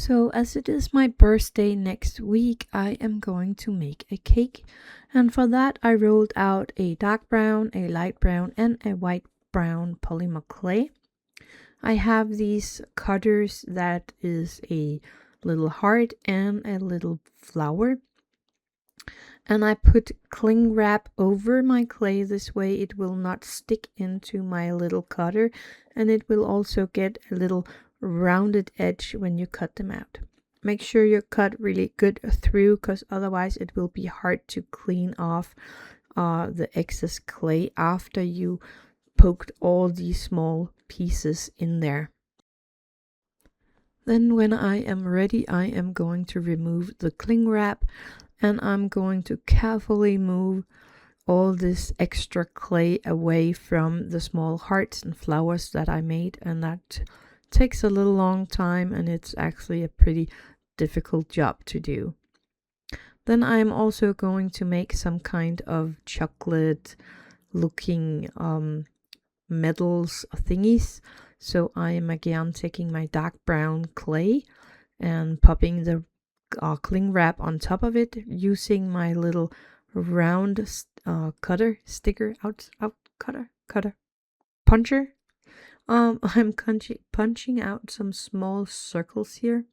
So as it is my birthday next week, I am going to make a cake. And for that I rolled out a dark brown, a light brown and a white brown polymer clay. I have these cutters that is a little heart and a little flower. And I put cling wrap over my clay, this way it will not stick into my little cutter, and it will also get a little rounded edge when you cut them out. Make sure you cut really good through, because otherwise it will be hard to clean off the excess clay after you poked all these small pieces in there. Then when I am ready, I am going to remove the cling wrap, and I'm going to carefully move all this extra clay away from the small hearts and flowers that I made, and that takes a little long time, and it's actually a pretty difficult job to do. Then I'm also going to make some kind of chocolate looking medals thingies. So I am again taking my dark brown clay and popping the cling wrap on top of it, using my little round cutter puncher. I'm punching out some small circles here.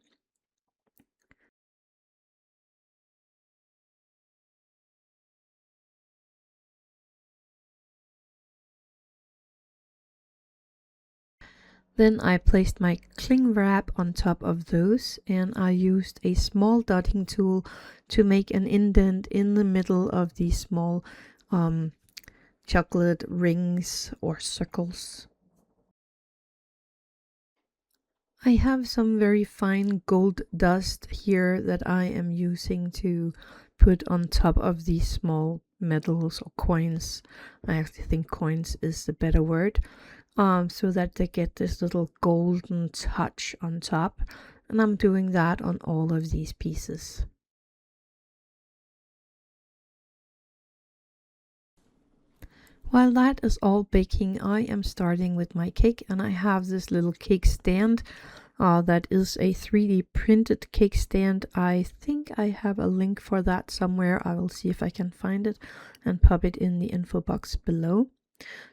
Then I placed my cling wrap on top of those, and I used a small dotting tool to make an indent in the middle of these small chocolate rings or circles. I have some very fine gold dust here that I am using to put on top of these small medals or coins. I actually think coins is the better word. So that they get this little golden touch on top, and I'm doing that on all of these pieces. While that is all baking, I am starting with my cake, and I have this little cake stand that is a 3D printed cake stand. I think I have a link for that somewhere. I will see if I can find it and pop it in the info box below.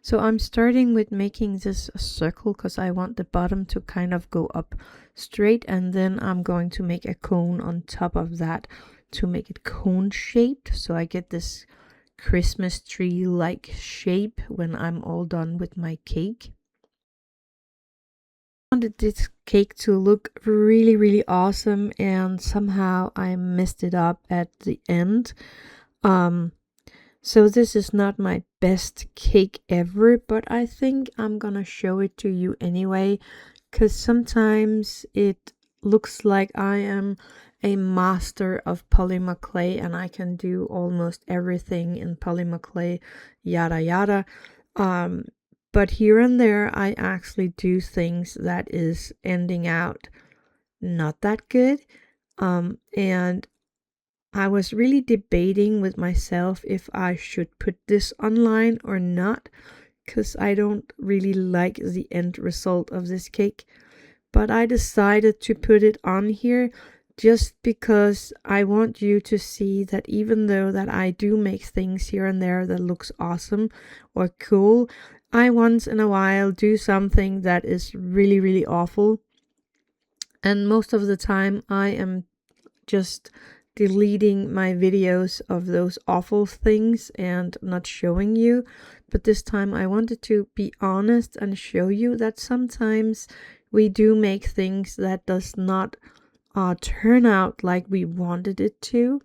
So I'm starting with making this a circle because I want the bottom to kind of go up straight, and then I'm going to make a cone on top of that to make it cone shaped, so I get this Christmas tree like shape when I'm all done with my cake. I wanted this cake to look really awesome, and somehow I messed it up at the end. So this is not my best cake ever, but I think I'm gonna show it to you anyway, because sometimes it looks like I am a master of polymer clay and I can do almost everything in polymer clay, yada yada. But here and there I actually do things that is ending out not that good. And I was really debating with myself if I should put this online or not, because I don't really like the end result of this cake. But I decided to put it on here just because I want you to see that even though that I do make things here and there that looks awesome or cool, I once in a while do something that is really awful. And most of the time I am just deleting my videos of those awful things and not showing you. But this time I wanted to be honest and show you that sometimes we do make things that does not turn out like we wanted it to.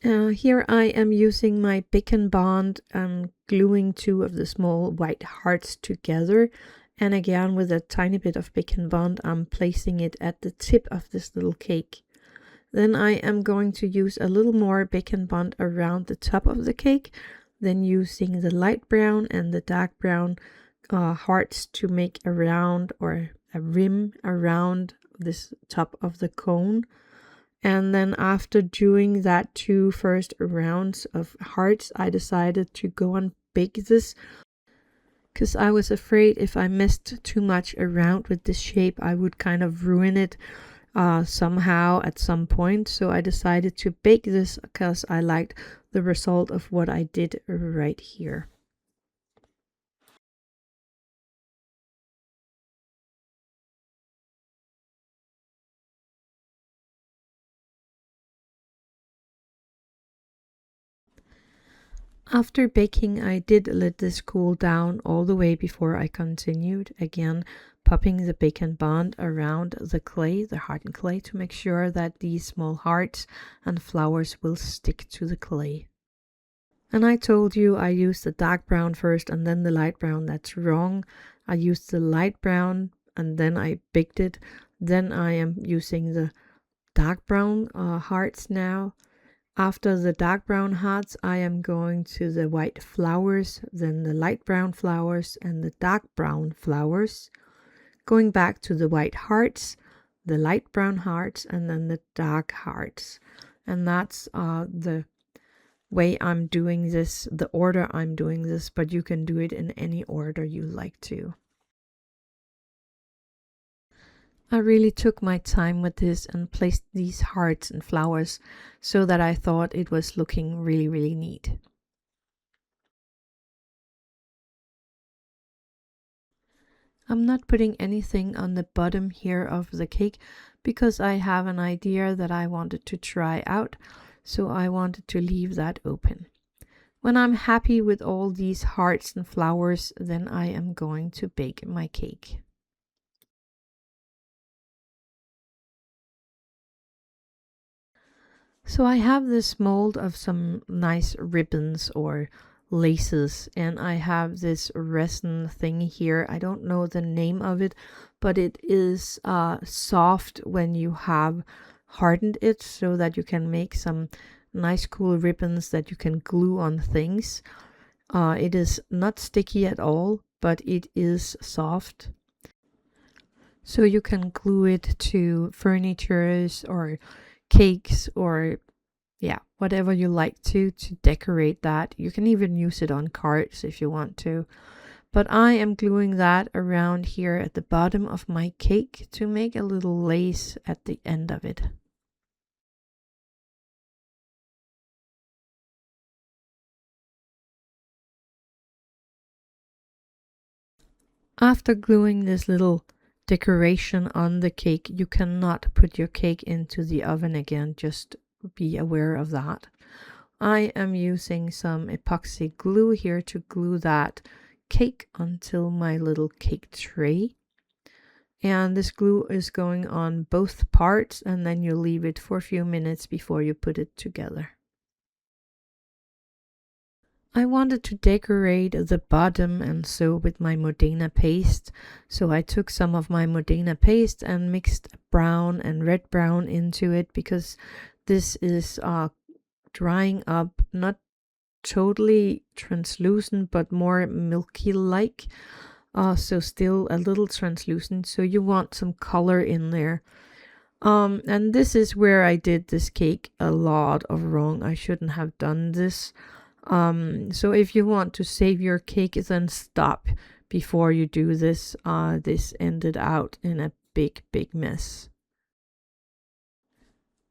Here I am using my Bic and Bond and gluing two of the small white hearts together. And again, with a tiny bit of Bic and Bond, I'm placing it at the tip of this little cake. Then I am going to use a little more Bic and Bond around the top of the cake, then using the light brown and the dark brown hearts to make a round or a rim around this top of the cone. And then after doing that two first rounds of hearts, I decided to go and bake this because I was afraid if I messed too much around with this shape, I would kind of ruin it somehow at some point. So I decided to bake this because I liked the result of what I did right here. After baking, I did let this cool down all the way before I continued. Again, popping the bacon bond around the clay, the hardened clay, to make sure that these small hearts and flowers will stick to the clay. And I told you I used the dark brown first and then the light brown. That's wrong. I used the light brown and then I baked it. Then I am using the dark brown hearts now. After the dark brown hearts, I am going to the white flowers, then the light brown flowers and the dark brown flowers. Going back to the white hearts, the light brown hearts, and then the dark hearts. And that's the way I'm doing this, the order I'm doing this, but you can do it in any order you like to. I really took my time with this and placed these hearts and flowers so that I thought it was looking really, really neat. I'm not putting anything on the bottom here of the cake because I have an idea that I wanted to try out, so I wanted to leave that open. When I'm happy with all these hearts and flowers, then I am going to bake my cake. So I have this mold of some nice ribbons or laces, and I have this resin thing here. I don't know the name of it, but it is soft when you have hardened it so that you can make some nice cool ribbons that you can glue on things. It is not sticky at all, but it is soft. So you can glue it to furnitures or cakes or whatever you like to decorate that. You can even use it on cards if you want to. But I am gluing that around here at the bottom of my cake to make a little lace at the end of it. After gluing this little decoration on the cake, you cannot put your cake into the oven again. Just be aware of that. I am using some epoxy glue here to glue that cake onto my little cake tray. And this glue is going on both parts, and then you leave it for a few minutes before you put it together. I wanted to decorate the bottom and so with my Modena paste. So I took some of my Modena paste and mixed brown and red brown into it because this is drying up, not totally translucent, but more milky like. So still a little translucent. So you want some color in there. And this is where I did this cake a lot of wrong. I shouldn't have done this. So if you want to save your cake, then stop before you do this. This ended out in a big mess.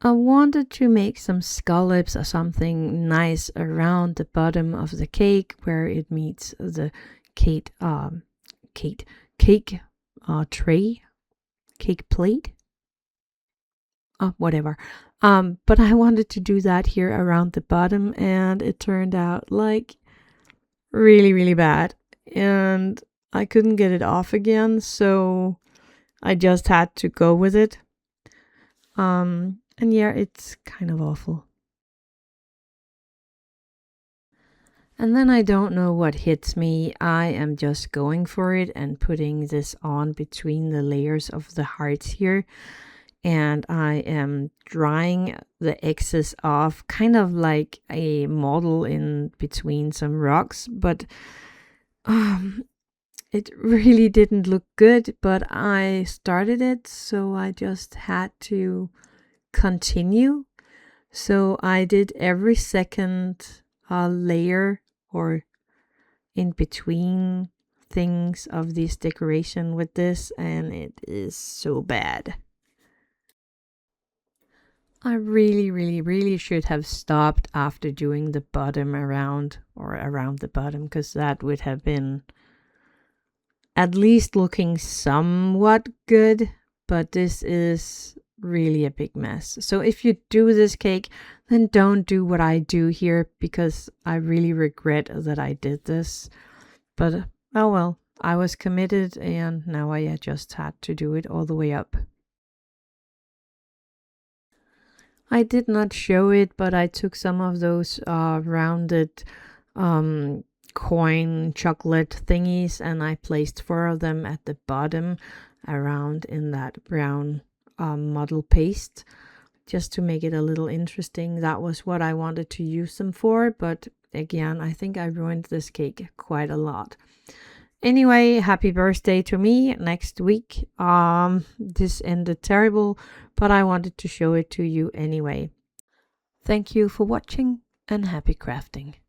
I wanted to make some scallops or something nice around the bottom of the cake where it meets the cake tray, cake plate. Whatever. But I wanted to do that here around the bottom, and it turned out like really bad, and I couldn't get it off again, so I just had to go with it. And yeah, it's kind of awful. And then I don't know what hits me. I am just going for it and putting this on between the layers of the hearts here. And I am drying the excess off, kind of like a model in between some rocks, but it really didn't look good, but I started it, so I just had to continue. So I did every second layer or in between things of this decoration with this, and it is so bad. I really should have stopped after doing the bottom around the bottom, because that would have been at least looking somewhat good, but this is really a big mess. So if you do this cake, then don't do what I do here, because I really regret that I did this. But oh well, I was committed, and now I just had to do it all the way up. I did not show it, but I took some of those rounded coin chocolate thingies, and I placed 4 of them at the bottom around in that brown model paste, just to make it a little interesting. That was what I wanted to use them for, but again, I think I ruined this cake quite a lot. Anyway, happy birthday to me next week. This ended terrible, but I wanted to show it to you anyway. Thank you for watching, and happy crafting.